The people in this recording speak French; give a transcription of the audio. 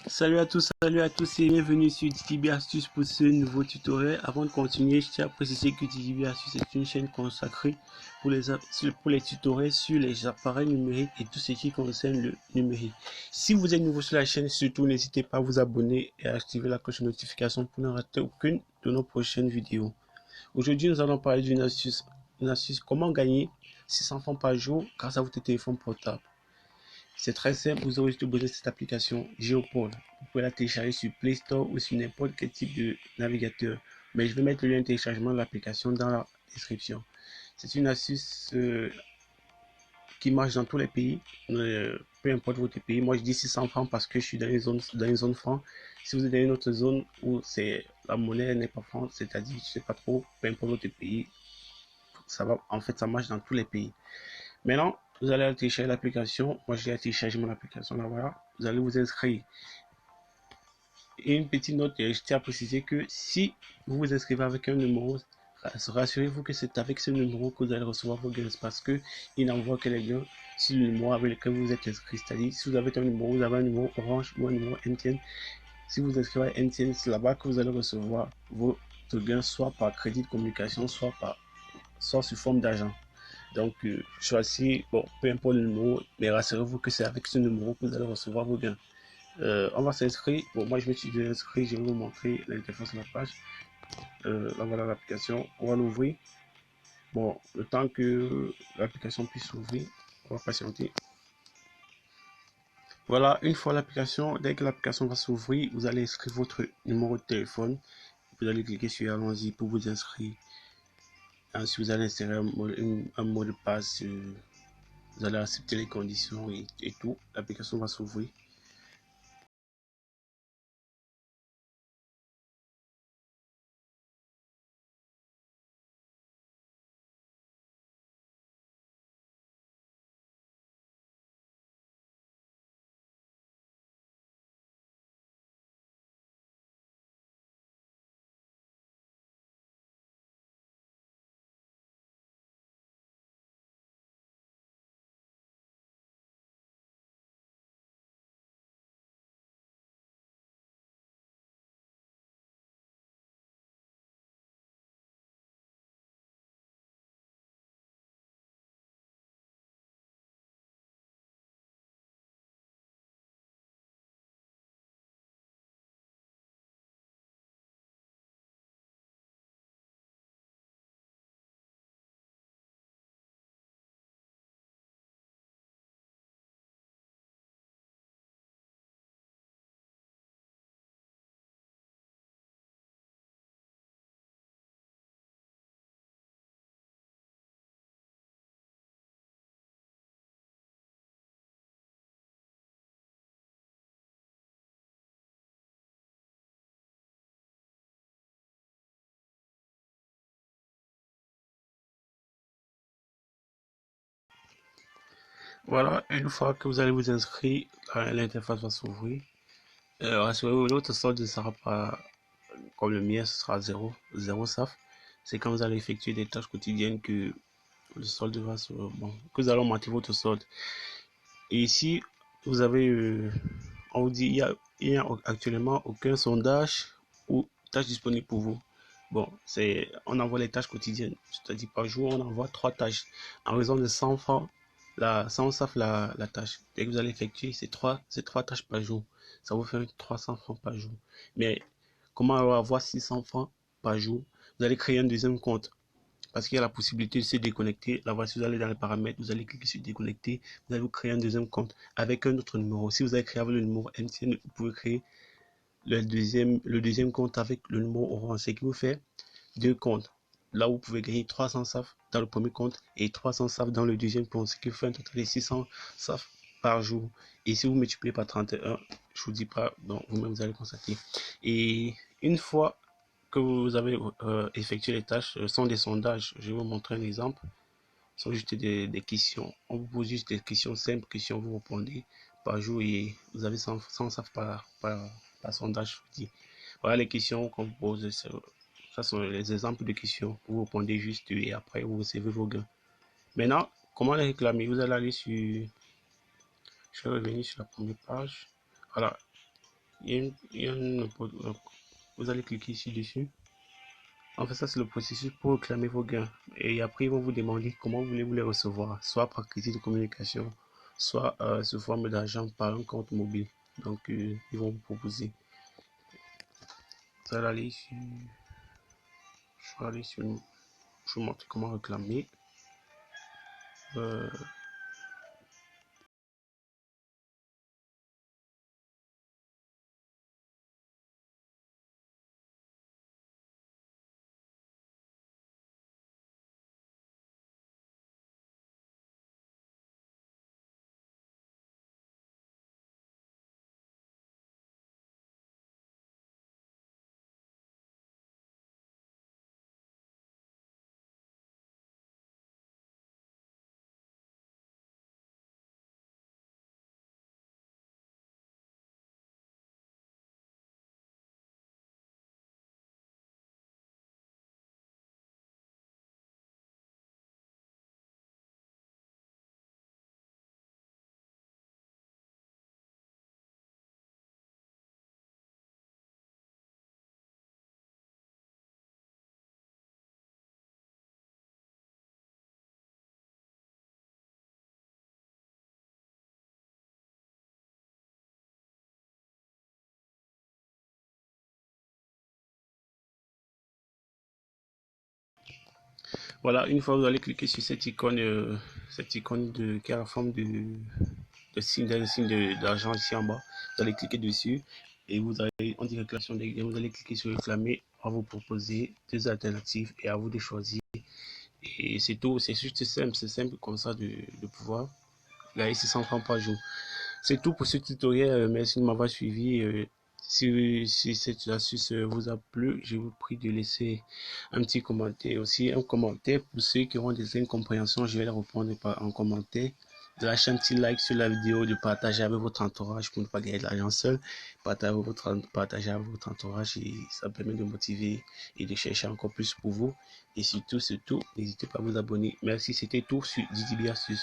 Salut à tous et bienvenue sur TTB Astuces pour ce nouveau tutoriel. Avant de continuer, je tiens à préciser que TTB Astuces est une chaîne consacrée pour les tutoriels sur les appareils numériques et tout ce qui concerne le numérique. Si vous êtes nouveau sur la chaîne, surtout n'hésitez pas à vous abonner et à activer la cloche de notification pour ne rater aucune de nos prochaines vidéos. Aujourd'hui, nous allons parler une astuce comment gagner 600 francs par jour grâce à votre téléphone portable. C'est très simple, vous aurez juste besoin de cette application Geopol. Vous pouvez la télécharger sur Play Store ou sur n'importe quel type de navigateur. Mais je vais mettre le lien de téléchargement de l'application dans la description. C'est une astuce qui marche dans tous les pays, peu importe votre pays. Moi je dis 600 francs parce que je suis dans une zone franc. Si vous êtes dans une autre zone où la monnaie n'est pas franc, c'est-à-dire je sais pas trop, peu importe votre pays, ça marche dans tous les pays. Maintenant, vous allez télécharger l'application. Moi, j'ai téléchargé mon application. Là, voilà. Vous allez vous inscrire. Et une petite note, je tiens à préciser que si vous vous inscrivez avec un numéro, rassurez-vous que c'est avec ce numéro que vous allez recevoir vos gains parce que il n'envoie que les gains sur le numéro avec lequel vous êtes inscrit. C'est-à-dire, si vous avez un numéro, vous avez un numéro Orange ou un numéro MTN. Si vous inscrivez à MTN, c'est là-bas que vous allez recevoir vos gains soit par crédit de communication, soit sous forme d'argent. Donc, choisissez, bon, peu importe le numéro, mais rassurez-vous que c'est avec ce numéro que vous allez recevoir vos gains. On va s'inscrire. Bon, moi, je me suis déjà inscrit. Je vais vous montrer l'interface de la page. Là, voilà l'application. On va l'ouvrir. Bon, le temps que l'application puisse s'ouvrir, on va patienter. Voilà, une fois l'application, dès que l'application va s'ouvrir, vous allez inscrire votre numéro de téléphone. Vous allez cliquer sur Allons-y pour vous inscrire. Ensuite, vous allez insérer un mot de passe. Vous allez accepter les conditions et tout. L'application va s'ouvrir. Voilà, une fois que vous allez vous inscrire, l'interface va s'ouvrir. Rassurez-vous, l'autre solde ne sera pas comme le mien, ce sera zéro SAF. C'est quand vous allez effectuer des tâches quotidiennes que le solde va se... Bon, que vous allez augmenter votre solde. Et ici, vous avez... on vous dit, il y a actuellement aucun sondage ou tâche disponible pour vous. Bon, on envoie les tâches quotidiennes. C'est-à-dire par jour, on envoie 3 tâches. En raison de 100 francs, 100 SAF la tâche. Dès que vous allez effectuer ces trois tâches par jour, ça vous fait 300 francs par jour. Mais comment avoir 600 francs par jour? Vous allez créer un deuxième compte parce qu'il y a la possibilité de se déconnecter. Là, voici, vous allez dans les paramètres, vous allez cliquer sur déconnecter, vous allez vous créer un deuxième compte avec un autre numéro. Si vous avez créé avec le numéro MTN, vous pouvez créer le deuxième compte avec le numéro Orange, ce qui vous fait deux comptes. Là, vous pouvez gagner 300 SAF dans le premier compte et 300 SAF dans le deuxième compte, ce qui fait un total de 600 SAF par jour. Et si vous multipliez par 31, je vous dis pas, donc vous-même vous allez constater. Et une fois que vous avez effectué les tâches, ce sont des sondages. Je vais vous montrer un exemple. Ce sont juste des questions. On vous pose juste des questions simples, questions, vous répondez par jour et vous avez 100 SAF par sondage, je vous dis. Voilà les questions qu'on vous pose. Ça sont les exemples de questions. Vous répondez juste et après vous recevez vos gains. Maintenant, comment les réclamer? Vous allez aller sur... Je vais revenir sur la première page. Voilà. vous allez cliquer ici dessus. En fait, ça c'est le processus pour réclamer vos gains. Et après, ils vont vous demander comment voulez-vous les recevoir, soit par crédit de communication, soit sous forme d'argent par un compte mobile. Donc, ils vont vous proposer. Vous allez aller sur, je vais aller sur, je vous montre comment réclamer. Voilà, une fois que vous allez cliquer sur cette icône qui a la forme de signe d'argent ici en bas, vous allez cliquer dessus et vous allez, on dit réclamation des gains, vous allez cliquer sur réclamer, on va vous proposer deux alternatives et à vous de choisir. Et c'est tout, c'est juste simple, c'est simple comme ça de pouvoir gagner 600 francs par jour. C'est tout pour ce tutoriel. Merci de m'avoir suivi. Si cette astuce vous a plu, je vous prie de laisser un petit commentaire. Aussi, un commentaire pour ceux qui auront des incompréhensions. Je vais les répondre en commentaire. De lâcher un petit like sur la vidéo, de partager avec votre entourage pour ne pas gagner de l'argent seul. Partager avec votre entourage et ça permet de motiver et de chercher encore plus pour vous. Et surtout, n'hésitez pas à vous abonner. Merci, c'était tout sur Didi Astuce.